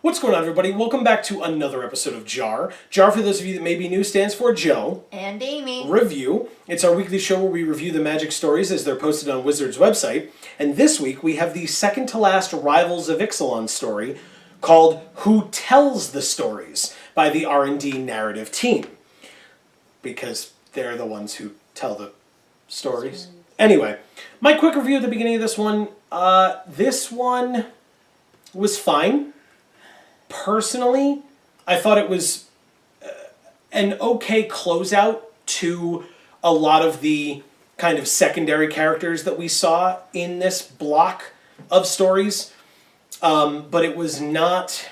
What's going on, everybody? Welcome back to another episode of JaAR. JaAR, for those of you that may be new, stands for Joe. And Amy. Review. It's our weekly show where we review the magic stories as they're posted on Wizards' website. And this week we have the second-to-last Rivals of Ixalan story called Who Tells the Stories by the R&D narrative team. Because they're the ones who tell the stories. Anyway, my quick review at the beginning of this one. This one was fine. Personally, I thought it was an okay closeout to a lot of the kind of secondary characters that we saw in this block of stories. But it was not,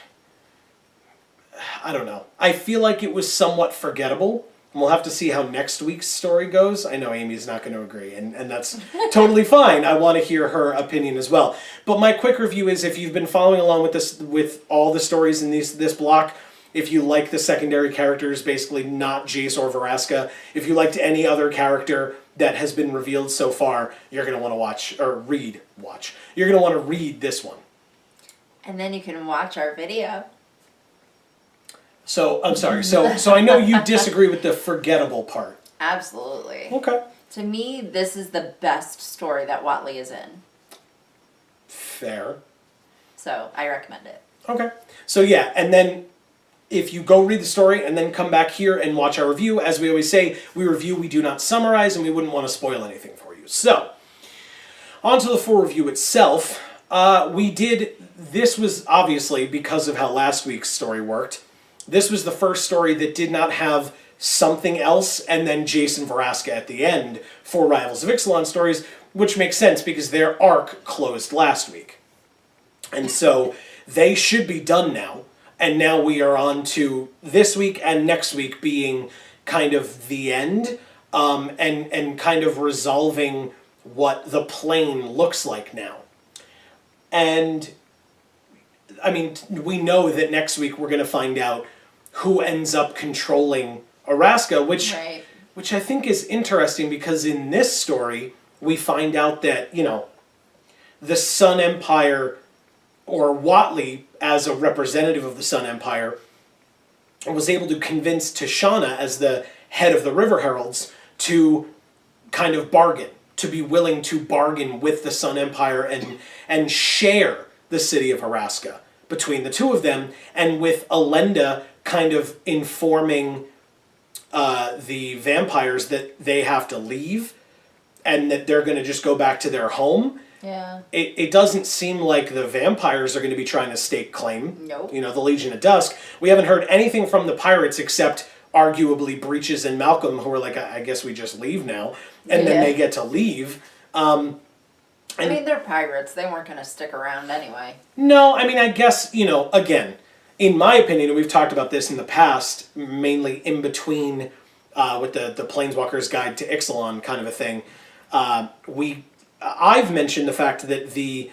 I don't know. I feel like it was somewhat forgettable. And we'll have to see how next week's story goes. I know Amy's not going to agree, and that's totally fine. I want to hear her opinion as well. But my quick review is, if you've been following along with this, with all the stories in this block, if you like the secondary characters, basically not Jace or Vraska, if you liked any other character that has been revealed so far, you're going to want to watch. You're going to want to read this one. And then you can watch our video. So, I'm sorry. So I know you disagree with the forgettable part. Absolutely. Okay. To me, this is the best story that Watley is in. Fair. So, I recommend it. Okay. So yeah, and then if you go read the story and then come back here and watch our review, as we always say, we review, we do not summarize, and we wouldn't want to spoil anything for you. So, on to the full review itself. This was obviously because of how last week's story worked. This was the first story that did not have something else and then Jace and Vraska at the end for Rivals of Ixalan stories, which makes sense because their arc closed last week. And so they should be done now. And now we are on to this week and next week being kind of the end, and kind of resolving what the plane looks like now. And I mean, we know that next week we're going to find out who ends up controlling Vraska, which I think is interesting because in this story we find out that, the Sun Empire, or Watley as a representative of the Sun Empire, was able to convince Tishana as the head of the River Heralds to kind of bargain, to be willing to bargain with the Sun Empire and share the city of Vraska between the two of them, and with Elenda kind of informing the vampires that they have to leave and that they're going to just go back to their home. Yeah. It doesn't seem like the vampires are going to be trying to stake claim. Nope. The Legion of Dusk. We haven't heard anything from the pirates except arguably Breaches and Malcolm, who are like, I guess we just leave now. And then they get to leave. I mean, they're pirates. They weren't going to stick around anyway. No, I mean, I guess, again, in my opinion, and we've talked about this in the past, mainly in between with the Planeswalker's Guide to Ixalan kind of a thing, I've mentioned the fact that the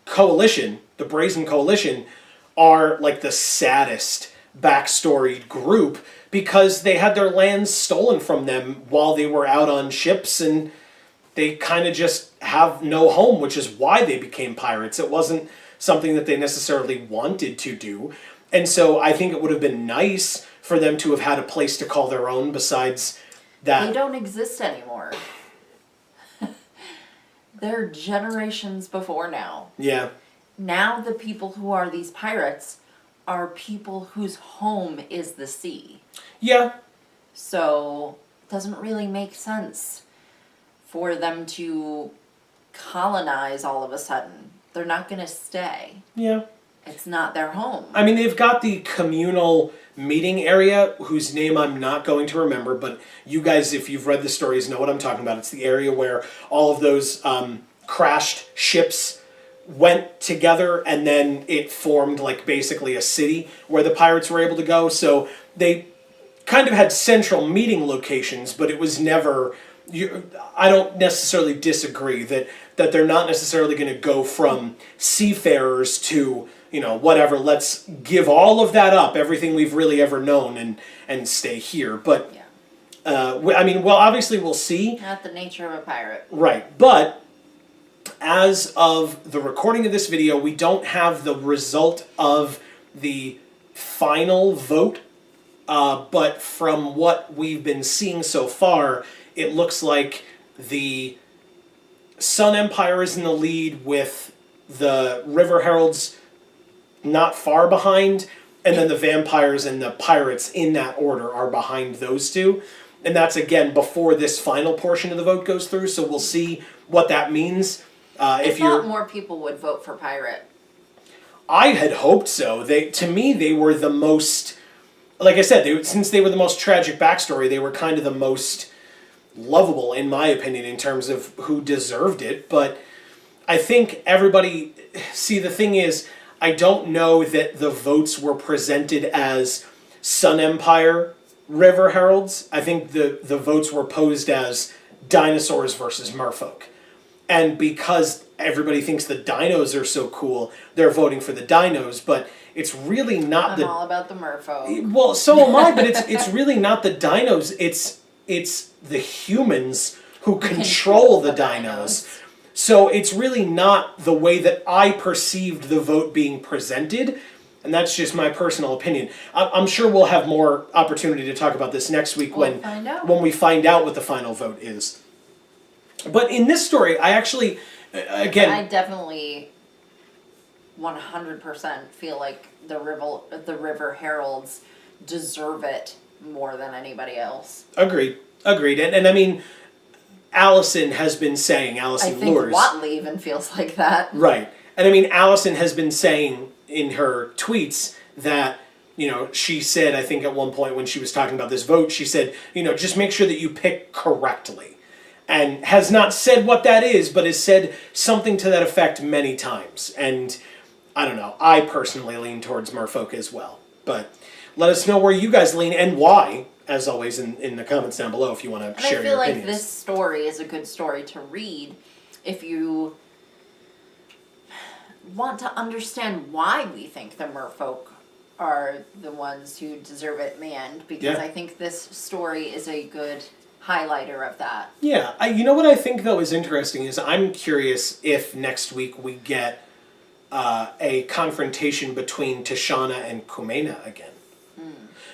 Coalition, the Brazen Coalition, are like the saddest backstory group because they had their lands stolen from them while they were out on ships, and they kind of just have no home, which is why they became pirates. It wasn't something that they necessarily wanted to do. And so I think it would have been nice for them to have had a place to call their own besides that. They don't exist anymore. They're generations before now. Yeah. Now the people who are these pirates are people whose home is the sea. Yeah. So it doesn't really make sense for them to colonize all of a sudden. They're not going to stay. Yeah. It's not their home. I mean, they've got the communal meeting area, whose name I'm not going to remember, but you guys, if you've read the stories, know what I'm talking about. It's the area where all of those crashed ships went together, and then it formed like basically a city where the pirates were able to go. So they kind of had central meeting locations, but it was never... I don't necessarily disagree that they're not necessarily going to go from seafarers to, whatever, let's give all of that up, everything we've really ever known, and stay here. But, obviously we'll see. Not the nature of a pirate. Right, but as of the recording of this video, we don't have the result of the final vote, but from what we've been seeing so far, it looks like the Sun Empire is in the lead with the River Heralds not far behind, and then the vampires and the pirates in that order are behind those two. And that's, again, before this final portion of the vote goes through, so we'll see what that means. I thought more people would vote for pirate. I had hoped so. To me, they were the most, like I said, since they were the most tragic backstory, they were kind of the most lovable, in my opinion, in terms of who deserved it. But I think everybody, see, the thing is, I don't know that the votes were presented as Sun Empire River Heralds. I think the votes were posed as dinosaurs versus merfolk. And because everybody thinks the dinos are so cool, they're voting for the dinos, but it's really not I'm all about the merfolk. Well, so am I, but it's really not the dinos, it's the humans who control the dinos. So it's really not the way that I perceived the vote being presented, and that's just my personal opinion. I'm sure we'll have more opportunity to talk about this next week when we find out what the final vote is. But in this story, I actually, again... I definitely 100% feel like the River Heralds deserve it more than anybody else. Agreed. And I mean... Allison has been saying, Lures. I think Watley even feels like that. Right. And I mean, Allison has been saying in her tweets that, she said, I think at one point when she was talking about this vote, she said, just make sure that you pick correctly. And has not said what that is, but has said something to that effect many times. And I don't know, I personally lean towards merfolk as well. But let us know where you guys lean and why. As always, in the comments down below if you want to share your opinions. I feel like this story is a good story to read if you want to understand why we think the merfolk are the ones who deserve it in the end, because I think this story is a good highlighter of that. Yeah. You know what I think, though, is interesting is I'm curious if next week we get a confrontation between Tishana and Kumena again.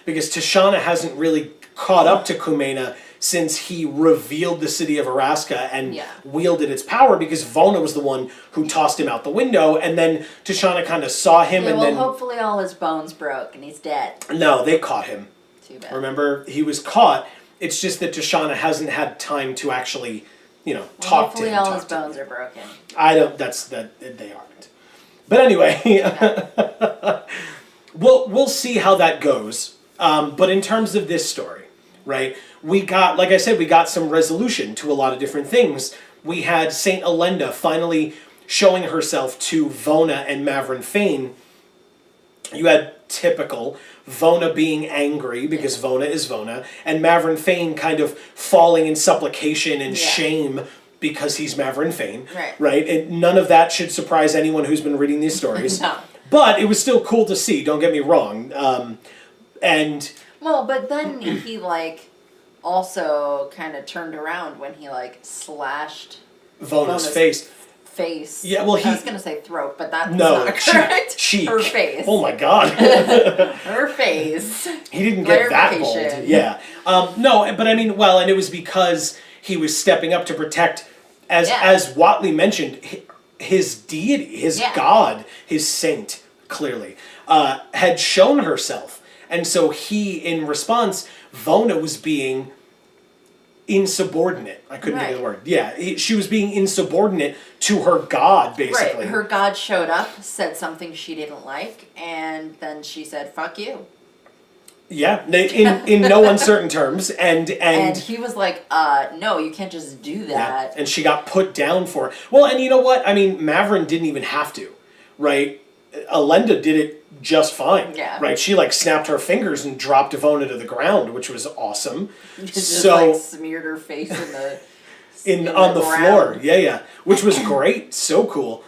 Because Tishana hasn't really caught up to Kumena since he revealed the city of Vraska and wielded its power, because Vona was the one who tossed him out the window, and then Tishana kind of saw him and then... hopefully all his bones broke and he's dead. No, they caught him. Too bad. Remember, he was caught. It's just that Tishana hasn't had time to actually, talk to him. Hopefully all his bones are broken. They aren't. But anyway, we'll see how that goes. But in terms of this story, right, we got, like I said, we got some resolution to a lot of different things. We had Saint Elenda finally showing herself to Vona and Mavrin Fane. You had typical Vona being angry because Vona is Vona, and Mavrin Fane kind of falling in supplication and shame because he's Mavrin Fane. Right? And none of that should surprise anyone who's been reading these stories. No. But it was still cool to see, don't get me wrong. But then he also kind of turned around when he slashed Vona's face. Yeah, well, I was gonna say throat, but that's not correct. Cheek. Her face. Oh my god. Her face. He didn't get that bold. Yeah. No, but I mean, and it was because he was stepping up to protect, as Watley mentioned, his deity, his god, his saint, clearly, had shown herself. And so he, in response, Vona was being insubordinate. I couldn't think of the word. Yeah, she was being insubordinate to her god, basically. Right, her god showed up, said something she didn't like, and then she said, "Fuck you." Yeah, in no uncertain terms, and he was like, "No, you can't just do that." Yeah, and she got put down for it. Well, and you know what? I mean, Mavrin didn't even have to, right? Elenda did it just fine. Yeah. Right? She snapped her fingers and dropped Vona to the ground, which was awesome. Just smeared her face on the floor. Yeah. Which was great. So cool.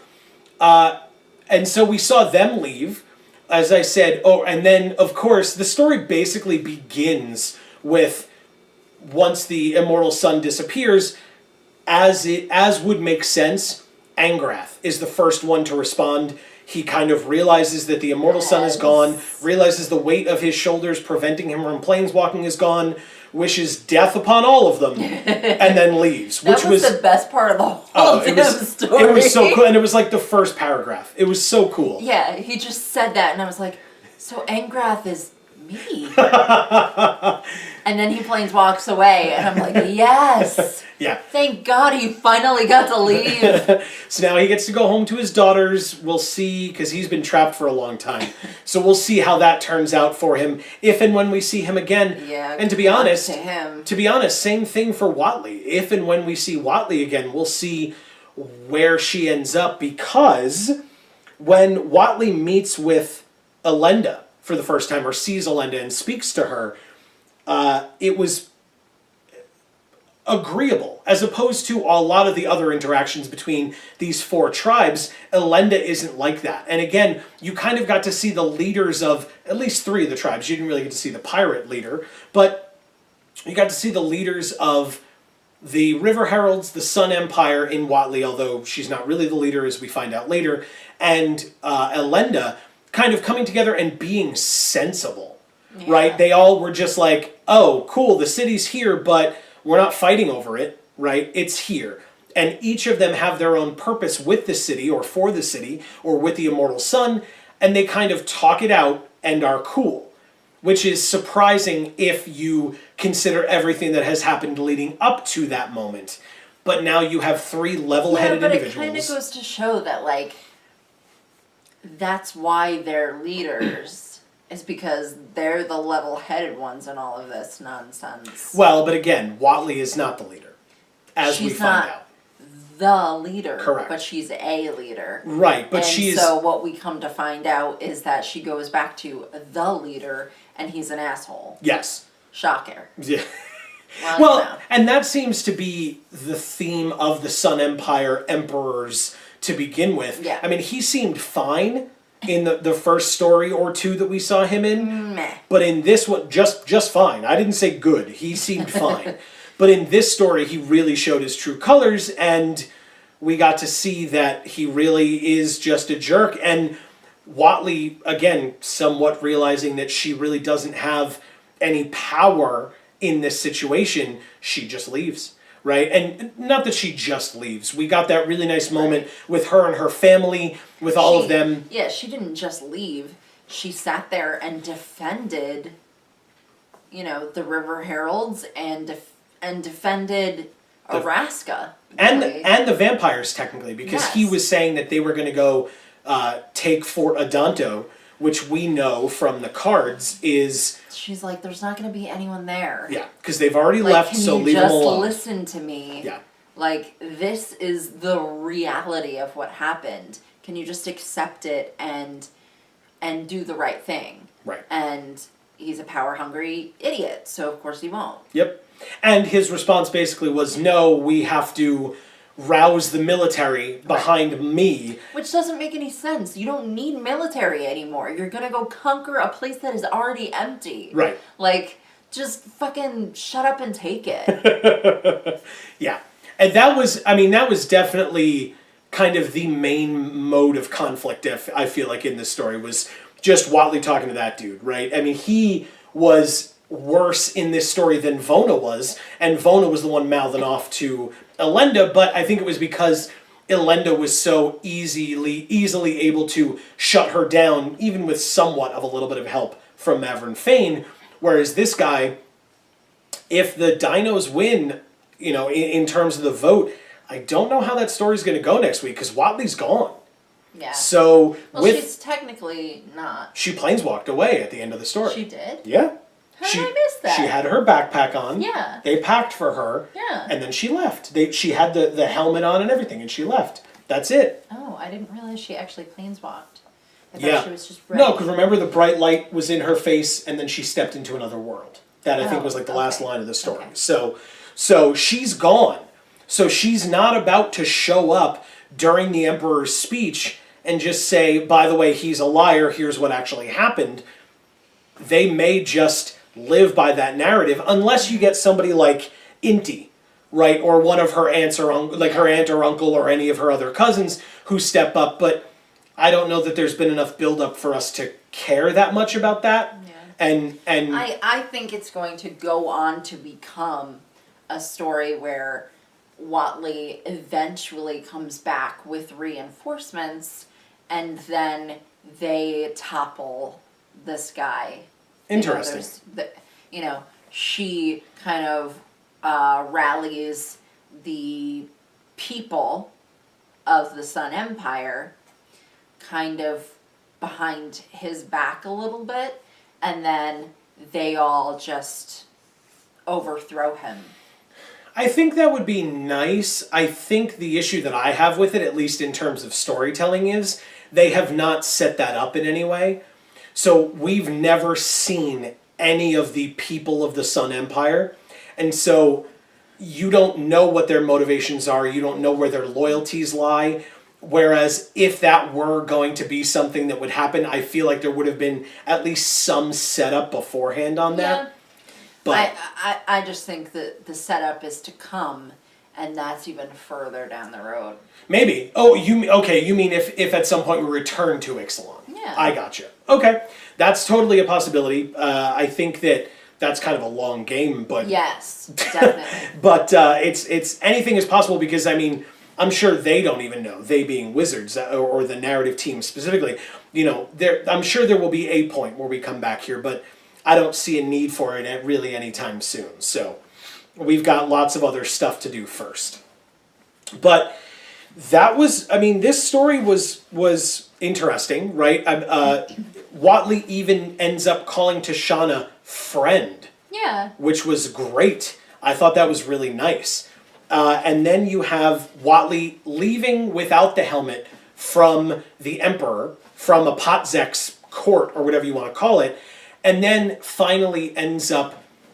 And so we saw them leave, as I said. Oh, and then of course the story basically begins with once the immortal sun disappears, as would make sense. Angrath is the first one to respond. He kind of realizes that the immortal sun is gone, realizes the weight of his shoulders preventing him from planeswalking is gone, wishes death upon all of them, and then leaves. That was the best part of the whole damn story. It was so cool, and it was like the first paragraph. It was so cool. Yeah, he just said that, and I was like, so Angrath is me. And then he planeswalks away, and I'm like, yes. Yeah. Thank God he finally got to leave. So now he gets to go home to his daughters. We'll see, because he's been trapped for a long time. So we'll see how that turns out for him, if and when we see him again. Yeah. And to be honest, him. Same thing for Watley. If and when we see Watley again, we'll see where she ends up, because when Watley meets with Elenda for the first time, or sees Elenda and speaks to her, it was agreeable, as opposed to a lot of the other interactions between these four tribes. Elenda isn't like that. And again, you kind of got to see the leaders of at least three of the tribes. You didn't really get to see the pirate leader, but you got to see the leaders of the River Heralds, the Sun Empire in Watley, although she's not really the leader, as we find out later, and Elenda kind of coming together and being sensible, right? They all were just like, oh, cool, the city's here, but we're not fighting over it, right? It's here. And each of them have their own purpose with the city, or for the city, or with the immortal sun, and they kind of talk it out and are cool, which is surprising if you consider everything that has happened leading up to that moment. But now you have three level-headed individuals. But it kind of goes to show that, like, that's why they're leaders. Is because they're the level-headed ones in all of this nonsense. Well, but again, Watley is not the leader, as we find out. The leader. Correct. But she's a leader. Right, but so what we come to find out is that she goes back to the leader, and he's an asshole. Yes. Shocker. Yeah. Well, and that seems to be the theme of the Sun Empire emperors to begin with. Yeah. I mean, he seemed fine in the first story or two that we saw him in. Meh. But in this one, just fine. I didn't say good. He seemed fine. But in this story, he really showed his true colors, and we got to see that he really is just a jerk. And Watley, again, somewhat realizing that she really doesn't have any power in this situation, she just leaves. Right? And not that she just leaves. We got that really nice moment with her and her family, with all of them. Yeah, she didn't just leave. She sat there and defended, the River Heralds and defended Vraska. And the vampires, technically, because he was saying that they were going to go take Fort Adanto, which we know from the cards is... She's like, there's not going to be anyone there. Yeah, because they've already left, so leave them alone. Can you just listen to me? Yeah. Like, this is the reality of what happened. Can you just accept it and do the right thing? Right. And he's a power-hungry idiot, so of course he won't. Yep. And his response basically was, no, we have to rouse the military behind me. Which doesn't make any sense. You don't need military anymore. You're gonna go conquer a place that is already empty. Right. Like, just fucking shut up and take it. Yeah. And that was definitely kind of the main mode of conflict, I feel like, in this story, was just Watley talking to that dude, right? I mean, he was worse in this story than Vona was, and Vona was the one mouthing off to Elenda, but I think it was because Elenda was so easily able to shut her down, even with somewhat of a little bit of help from Mavrin Fane, whereas this guy, if the Dinos win, in terms of the vote, I don't know how that story's going to go next week, because Watley's gone. Yeah. So, she's technically not. She planeswalked away at the end of the story. She did? Yeah. How did I miss that? She had her backpack on. Yeah. They packed for her. Yeah. And then she left. She had the helmet on and everything, and she left. That's it. Oh, I didn't realize she actually planeswalked. I thought she was just ready. No, because remember, the bright light was in her face, and then she stepped into another world. That, I think, was like the last line of the story. Okay. So she's gone. So she's not about to show up during the Emperor's speech and just say, by the way, he's a liar, here's what actually happened. They may just live by that narrative, unless you get somebody like Inti, right? Or one of her aunts or like her aunt or uncle or any of her other cousins who step up. But I don't know that there's been enough buildup for us to care that much about that. Yeah. And I think it's going to go on to become a story where Watley eventually comes back with reinforcements, and then they topple this guy. Interesting. She kind of rallies the people of the Sun Empire kind of behind his back a little bit, and then they all just overthrow him. I think that would be nice. I think the issue that I have with it, at least in terms of storytelling, is they have not set that up in any way. So we've never seen any of the people of the Sun Empire. And so you don't know what their motivations are. You don't know where their loyalties lie. Whereas if that were going to be something that would happen, I feel like there would have been at least some setup beforehand on that. Yeah. But I just think that the setup is to come, and that's even further down the road. maybe. Oh, you mean if at some point we return to Ixalan. Yeah. I gotcha. Okay. That's totally a possibility. I think that's kind of a long game, but Yes, definitely. but it's anything is possible because I mean I'm sure they don't even know, they being wizards or the narrative team specifically. I'm sure there will be a point where we come back here, but I don't see a need for it really anytime soon. So we've got lots of other stuff to do first. But that was, I mean, this story was interesting, right? Watley even ends up calling Tashana friend. Yeah. Which was great. I thought that was really nice. And then you have Watley leaving without the helmet from the Emperor, from a Potzek's court, or whatever you want to call it, and then finally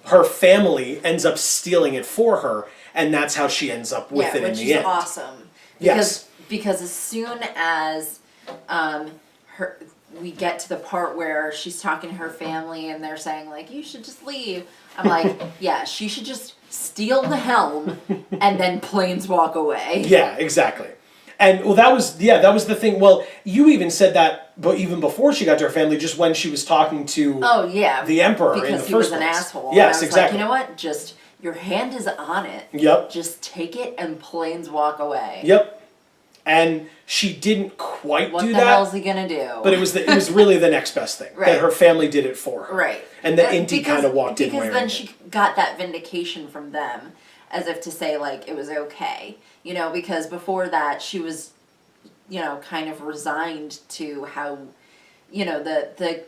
her family ends up stealing it for her, and that's how she ends up with it in the end. Which is awesome. Because as soon as we get to the part where she's talking to her family and they're saying, like, you should just leave, I'm like, yeah, she should just steal the helm and then planes walk away. Yeah, exactly. And well, that was the thing. Well, you even said that, but even before she got to her family, just when she was talking to the Emperor because in the first he was place. an asshole. Yes, and I was exactly. like, you know what? Just your hand is on it. Yep. Just take it and planes walk away. Yep. And she didn't quite do that. What the hell's he gonna do? But it was really the next best thing. Right. That her family did it for her. Right. And that Inti kind of walked in wearing Because then it. she got that vindication from them, as if to say, like, it was okay. Because before that she was, kind of resigned to how, the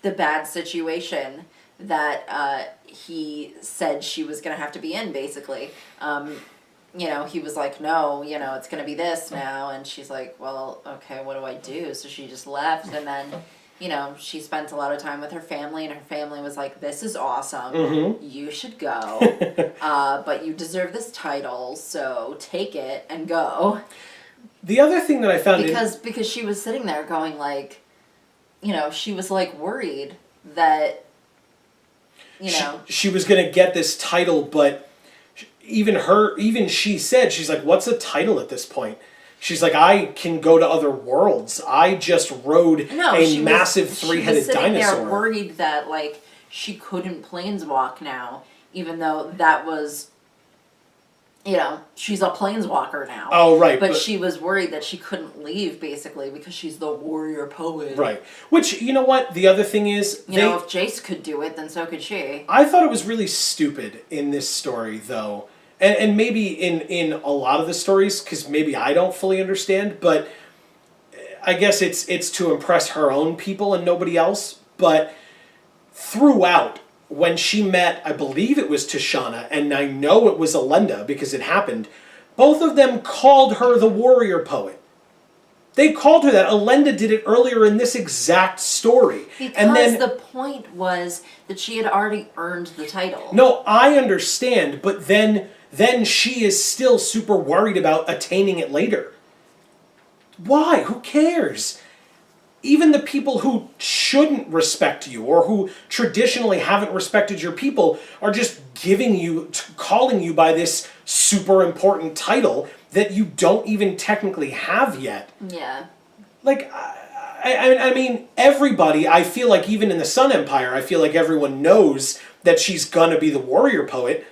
bad situation that he said she was gonna have to be in, basically. He was like, no, it's going to be this now. And she's like, well, okay, what do I do? So she just left. And then, she spent a lot of time with her family. And her family was like, this is awesome. Mm-hmm. You should go. But you deserve this title. So take it and go. The other thing that I found... Because she was sitting there going like, she was like worried that, She was going to get this title, but... Even she said, she's like, what's a title at this point? She's like, I can go to other worlds. I just rode a massive three-headed dinosaur. She was sitting there worried that, like, she couldn't planeswalk now, even though that was, she's a planeswalker now. Oh, right. But she was worried that she couldn't leave, basically, because she's the warrior poet. Right. Which, you know what? The other thing is... if Jace could do it, then so could she. I thought it was really stupid in this story, though. And maybe in a lot of the stories, because maybe I don't fully understand, but I guess it's to impress her own people and nobody else. But throughout, when she met, I believe it was Tashana, and I know it was Elenda because it happened, both of them called her the warrior poet. They called her that. Elenda did it earlier in this exact story. Because the point was that she had already earned the title. No, I understand, but then she is still super worried about attaining it later. Why? Who cares? Even the people who shouldn't respect you or who traditionally haven't respected your people are just calling you by this super important title that you don't even technically have yet. Yeah. Like, I mean, everybody, I feel like even in the Sun Empire, I feel like everyone knows that she's gonna be the warrior poet.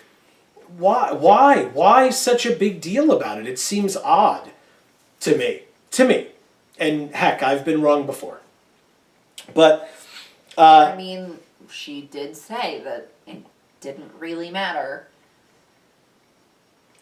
Why such a big deal about it? It seems odd to me. And heck, I've been wrong before. But, I mean, she did say that it didn't really matter.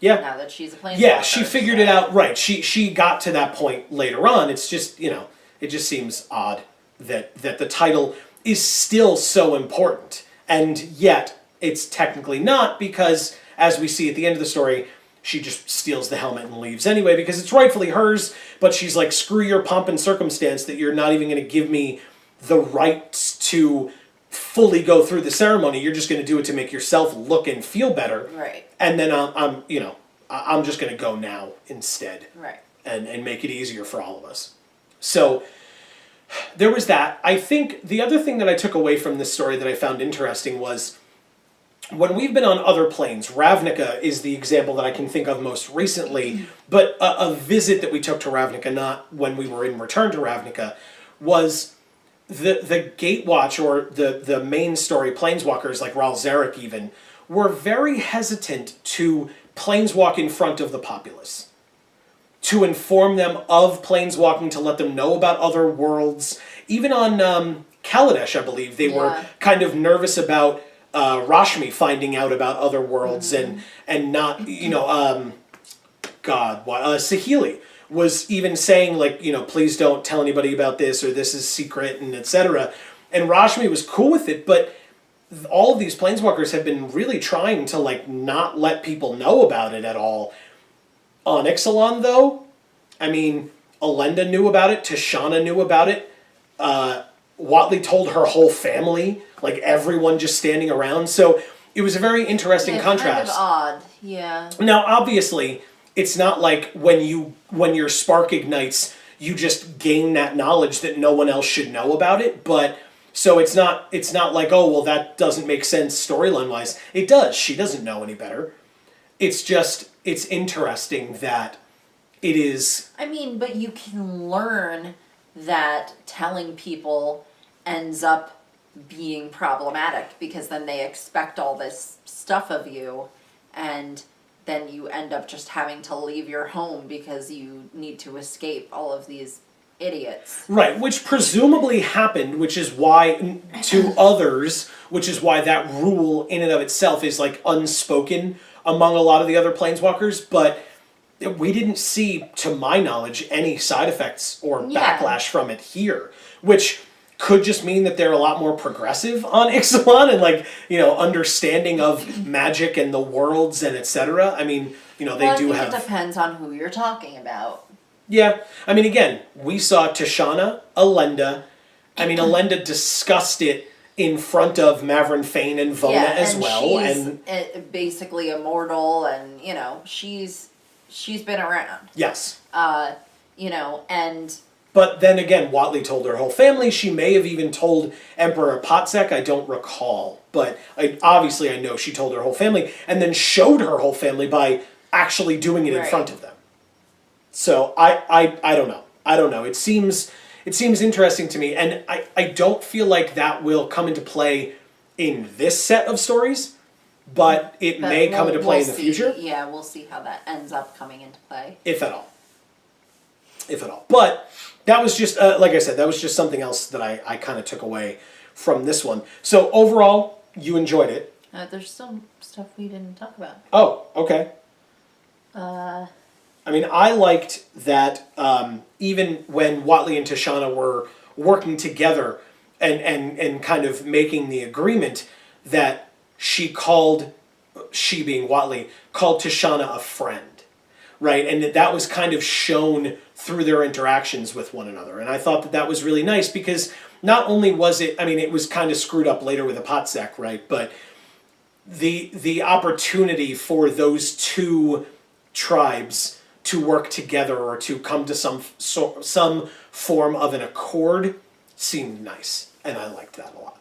yeah. Now that she's a planeswalker. Yeah, she figured it out, right. She got to that point later on. It's just, it just seems odd that the title is still so important. And yet, it's technically not, because, as we see at the end of the story, she just steals the helmet and leaves anyway, because it's rightfully hers, but she's like, screw your pomp and circumstance that you're not even going to give me the right to fully go through the ceremony. You're just going to do it to make yourself look and feel better. Right. And then I'm just going to go now instead. Right. And make it easier for all of us. So there was that. I think the other thing that I took away from this story that I found interesting was, when we've been on other planes, Ravnica is the example that I can think of most recently, but a visit that we took to Ravnica, not when we were in Return to Ravnica, was the Gatewatch, or the main story planeswalkers, like Ral Zarek even, were very hesitant to planeswalk in front of the populace, to inform them of planeswalking, to let them know about other worlds. Even on Kaladesh, I believe, they were kind of nervous about Rashmi finding out about other worlds, and not, Saheeli was even saying, like, please don't tell anybody about this, or this is secret, and etc. And Rashmi was cool with it, but all of these planeswalkers have been really trying to, like, not let people know about it at all. On Ixalan, though, I mean, Elenda knew about it, Tishana knew about it, Watley told her whole family, like everyone just standing around. So it was a very interesting contrast. Kind of odd, yeah. Now, obviously, it's not like when your spark ignites, you just gain that knowledge that no one else should know about it. But so it's not like, oh, well, that doesn't make sense storyline wise. It does. She doesn't know any better. It's just, it's interesting that it is. I mean, but you can learn that telling people ends up being problematic, because then they expect all this stuff of you, and then you end up just having to leave your home because you need to escape all of these idiots. Right, which presumably happened, which is why, to others, which is why that rule in and of itself is, like, unspoken among a lot of the other planeswalkers, but we didn't see, to my knowledge, any side effects or backlash from it here, which could just mean that they're a lot more progressive on Ixalan and, like, understanding of magic and the worlds and etc. I mean, they do have. It depends on who you're talking about. Yeah, I mean, again, we saw Tishana, Elenda. I mean, Elenda discussed it in front of Mavrin Fane and Vona as well, she's basically immortal, and she's been around. Yes. And. But then again, Watley told her whole family. She may have even told Emperor Potsek. I don't recall. But obviously I know she told her whole family, and then showed her whole family by actually doing it in front of them. So I don't know. I don't know. It seems interesting to me, and I don't feel like that will come into play in this set of stories, but it may come into play in the future. Yeah, we'll see how that ends up coming into play. If at all. But that was just, like I said, that was just something else that I kind of took away from this one. So overall, you enjoyed it. There's some stuff we didn't talk about. Oh, okay. I mean, I liked that even when Watley and Tishana were working together and kind of making the agreement, that she being Watley, called Tishana a friend. Right, and that was kind of shown through their interactions with one another. And I thought that was really nice, because not only was it, I mean, it was kind of screwed up later with the Potsec, right? But the opportunity for those two tribes to work together or to come to some form of an accord seemed nice. And I liked that a lot.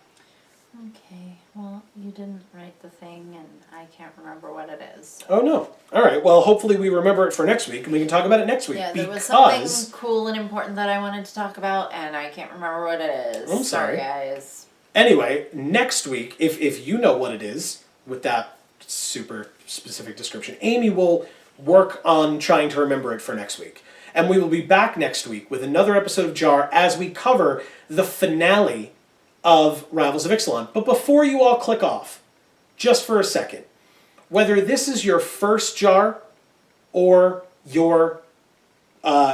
Okay, well, you didn't write the thing, and I can't remember what it is. So. Oh, no. All right, well, hopefully we remember it for next week, and we can talk about it next week. Yeah, there was because... something cool and important that I wanted to talk about, and I can't remember what it is. I'm sorry. Guys. Anyway, next week, if you know what it is, with that super specific description, Amy will work on trying to remember it for next week. And we will be back next week with another episode of JaAR as we cover the finale of Rivals of Ixalan. But before you all click off, just for a second, whether this is your first JaAR or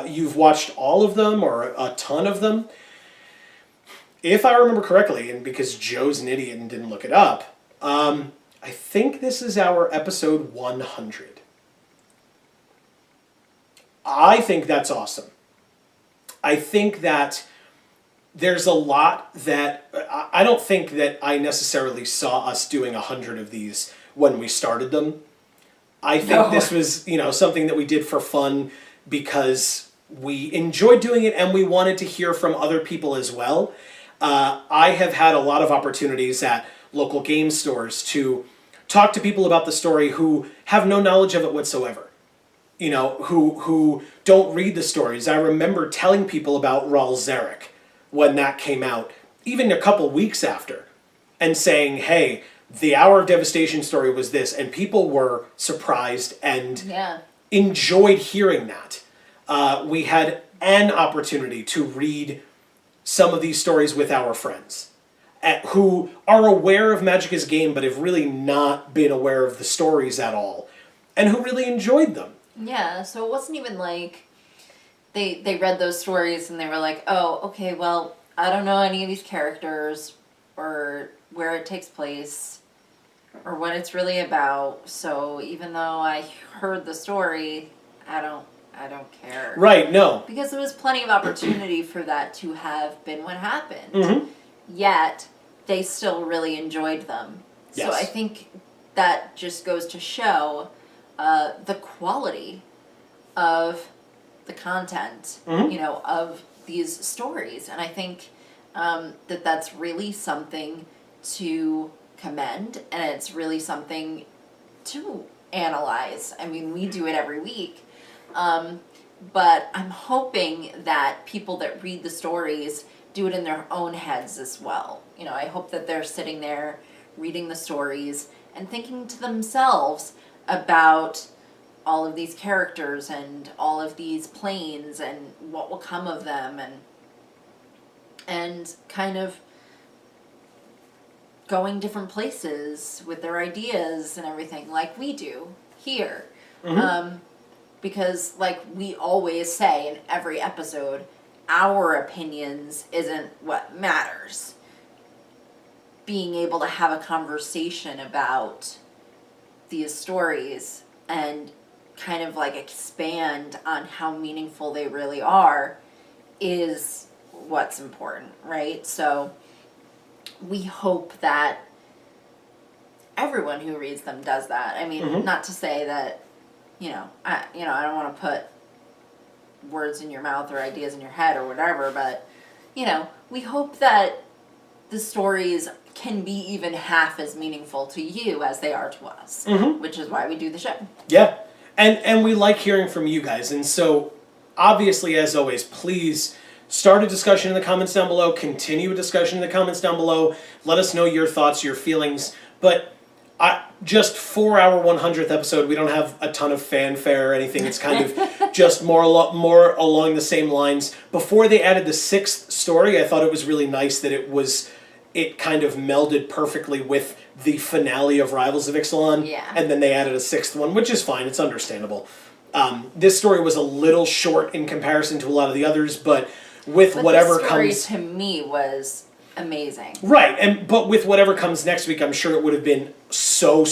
you've watched all of them or a ton of them, if I remember correctly, and because Joe's an idiot and didn't look it up, I think this is our episode 100. I think that's awesome. I think that there's a lot that... I don't think that I necessarily saw us doing 100 of these when we started them. I think this was, something that we did for fun because we enjoyed doing it and we wanted to hear from other people as well. I have had a lot of opportunities at local game stores to talk to people about the story who have no knowledge of it whatsoever. Who don't read the stories. I remember telling people about Raul Zarek when that came out, even a couple weeks after, and saying, hey, the Hour of Devastation story was this, and people were surprised and enjoyed hearing that. We had an opportunity to read some of these stories with our friends who are aware of Magic as Game but have really not been aware of the stories at all, and who really enjoyed them. Yeah, so it wasn't even like they read those stories and they were like, oh, okay, well, I don't know any of these characters or where it takes place or what it's really about, so even though I heard the story, I don't care. Right, no. Because there was plenty of opportunity for that to have been what happened. Mm-hmm. Yet, they still really enjoyed them. Yes. So I think that just goes to show the quality of the content, of these stories. And I think that that's really something to commend, and it's really something to analyze. I mean, we do it every week. But I'm hoping that people that read the stories do it in their own heads as well. I hope that they're sitting there reading the stories and thinking to themselves about all of these characters and all of these planes and what will come of them, and kind of going different places with their ideas and everything like we do here. Mm-hmm. Because like we always say in every episode, our opinions isn't what matters. Being able to have a conversation about these stories and kind of like expand on how meaningful they really are is what's important, right? So we hope that everyone who reads them does that. I mean, not to say that, I don't want to put words in your mouth or ideas in your head or whatever, but, we hope that the stories can be even half as meaningful to you as they are to us, which is why we do the show. Yeah. And we like hearing from you guys. And so, obviously, as always, please start a discussion in the comments down below. Continue a discussion in the comments down below. Let us know your thoughts, your feelings. But just for our 100th episode, we don't have a ton of fanfare or anything. It's kind of just more along the same lines. Before they added the 6th story, I thought it was really nice that it kind of melded perfectly with the finale of Rivals of Ixalan. Yeah. And then they added a 6th one, which is fine. It's understandable. This story was a little short in comparison to a lot of the others, but whatever story comes... to me was amazing. Right, but with whatever comes next week, I'm sure it would have been so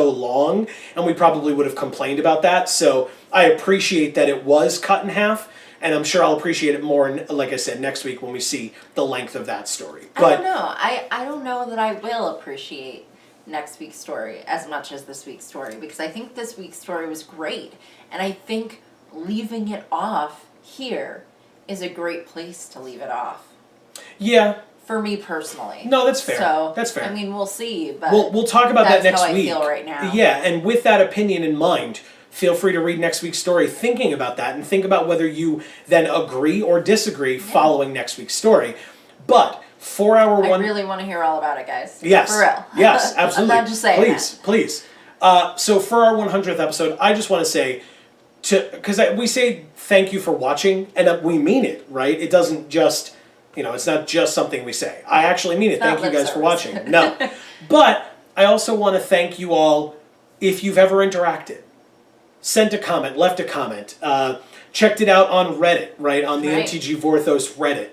long, and we probably would have complained about that. So I appreciate that it was cut in half, and I'm sure I'll appreciate it more, like I said, next week when we see the length of that story. But I don't know. I don't know that I will appreciate next week's story as much as this week's story, because I think this week's story was great, and I think leaving it off here is a great place to leave it off. Yeah. for me personally. No, that's fair. So, that's fair. I mean, we'll see, but we'll talk about that next that's how week. I feel right now. Yeah, and with that opinion in mind, feel free to read next week's story thinking about that and think about whether you then agree or disagree following next week's story. But for our I really want to hear all about it, guys. Yes. For real. Yes, absolutely. I'm not just saying Please. So for our 100th episode, I just want to say, because we say thank you for watching, and we mean it, right? It doesn't just, it's not just something we say. I actually mean it. It's Thank not you lip guys for service. watching. No. But I also want to thank you all if you've ever interacted. Sent a comment, left a comment, checked it out on Reddit, right? On the Right. MTG Vorthos Reddit.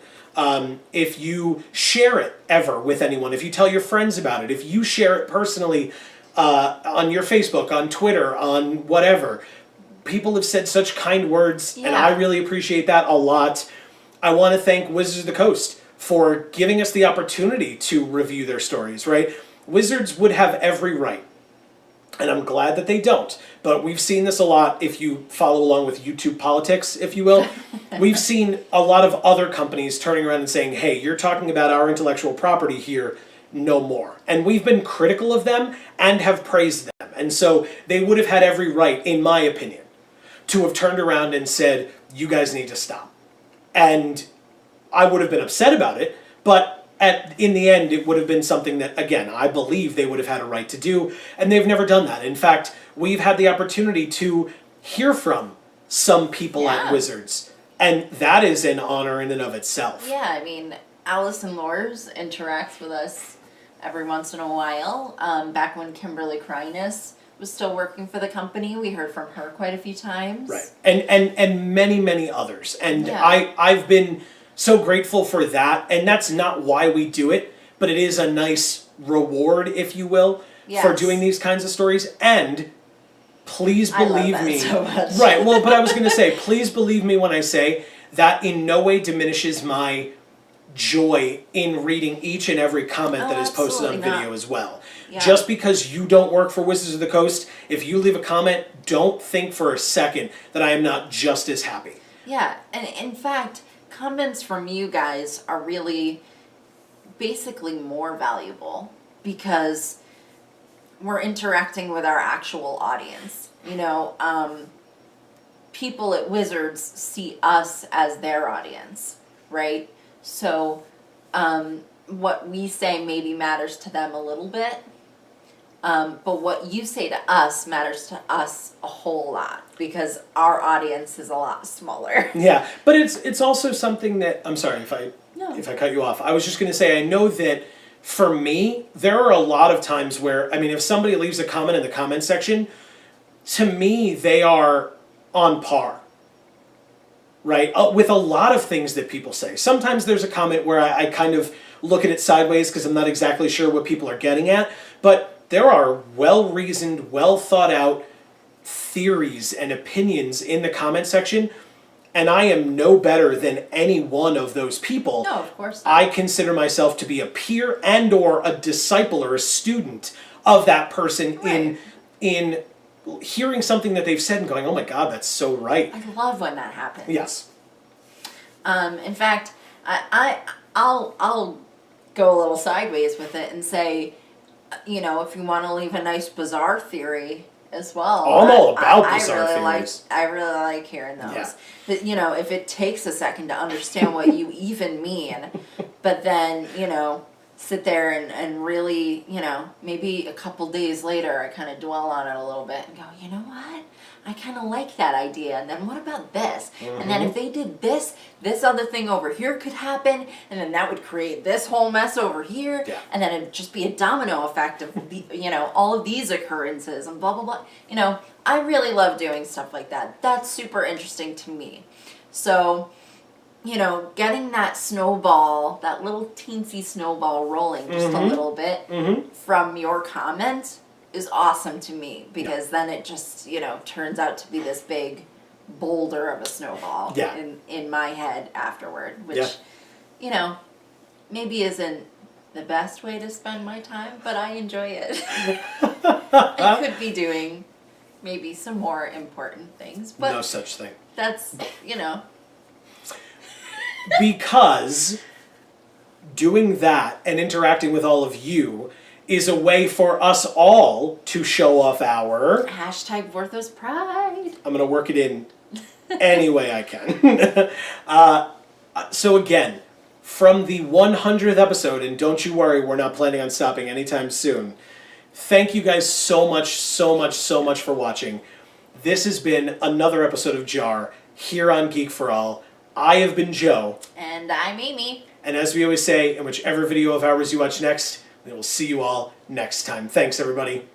If you share it ever with anyone, if you tell your friends about it, if you share it personally on your Facebook, on Twitter, on whatever, people have said such kind words, and I really appreciate that a lot. I want to thank Wizards of the Coast for giving us the opportunity to review their stories, right? Wizards would have every right, and I'm glad that they don't. But we've seen this a lot if you follow along with YouTube politics, if you will. We've seen a lot of other companies turning around and saying, hey, you're talking about our intellectual property here, no more. And we've been critical of them and have praised them. And so they would have had every right, in my opinion, to have turned around and said, you guys need to stop. And I would have been upset about it, but in the end, it would have been something that, again, I believe they would have had a right to do, and they've never done that. In fact, we've had the opportunity to hear from some people at Wizards, and that is an honor in and of itself. Yeah, I mean, Allison Lors interacts with us every once in a while. Back when Kimberly Kreiness was still working for the company, we heard from her quite a few times. Right, and many, many others. And I've been so grateful for that, and that's not why we do it, but it is a nice reward, if you will, for doing these kinds of stories. And please believe me. So much. Right, well, but I was going to say, please believe me when I say that in no way diminishes my joy in reading each and every comment that is posted on video as well. Yeah. Just because you don't work for Wizards of the Coast, if you leave a comment, don't think for a second that I am not just as happy. Yeah, and in fact, comments from you guys are really basically more valuable because we're interacting with our actual audience. People at Wizards see us as their audience, right? So what we say maybe matters to them a little bit, but what you say to us matters to us a whole lot because our audience is a lot smaller. Yeah, but it's also something that, I'm sorry if I cut you off. I was just going to say, I know that for me, there are a lot of times where, if somebody leaves a comment in the comment section, to me, they are on par, right? With a lot of things that people say. Sometimes there's a comment where I kind of look at it sideways because I'm not exactly sure what people are getting at, but there are well-reasoned, well-thought-out theories and opinions in the comment section, and I am no better than any one of those people. No, of course not. I consider myself to be a peer and or a disciple or a student of that person in hearing something that they've said and going, oh my God, that's so right. I love when that happens. Yes. In fact, I'll go a little sideways with it and say, if you want to leave a nice bizarre theory as well. I'm all about bizarre theories. I really like hearing those. Yeah. But, if it takes a second to understand what you even mean, but then, sit there and really, maybe a couple days later I kind of dwell on it a little bit and go, you know what? I kind of like that idea. And then what about this? Mm-hmm. And then if they did this other thing over here could happen, and then that would create this whole mess over here, and then it'd just be a domino effect of, all of these occurrences and blah, blah, blah. I really love doing stuff like that. That's super interesting to me. So, getting that snowball, that little teensy snowball rolling just a little bit from your comment is awesome to me because then it just, turns out to be this big boulder of a snowball in my head afterward, which, maybe isn't the best way to spend my time, but I enjoy it. I could be doing maybe some more important things, but no such thing. That's, Because doing that and interacting with all of you is a way for us all to show off our... Hashtag Vorthos Pride. I'm going to work it in any way I can. So again, from the 100th episode, and don't you worry, we're not planning on stopping anytime soon. Thank you guys so much for watching. This has been another episode of JaAR here on Geek for All. I have been Joe. And I'm Amy. And as we always say, in whichever video of ours you watch next, we will see you all next time. Thanks, everybody.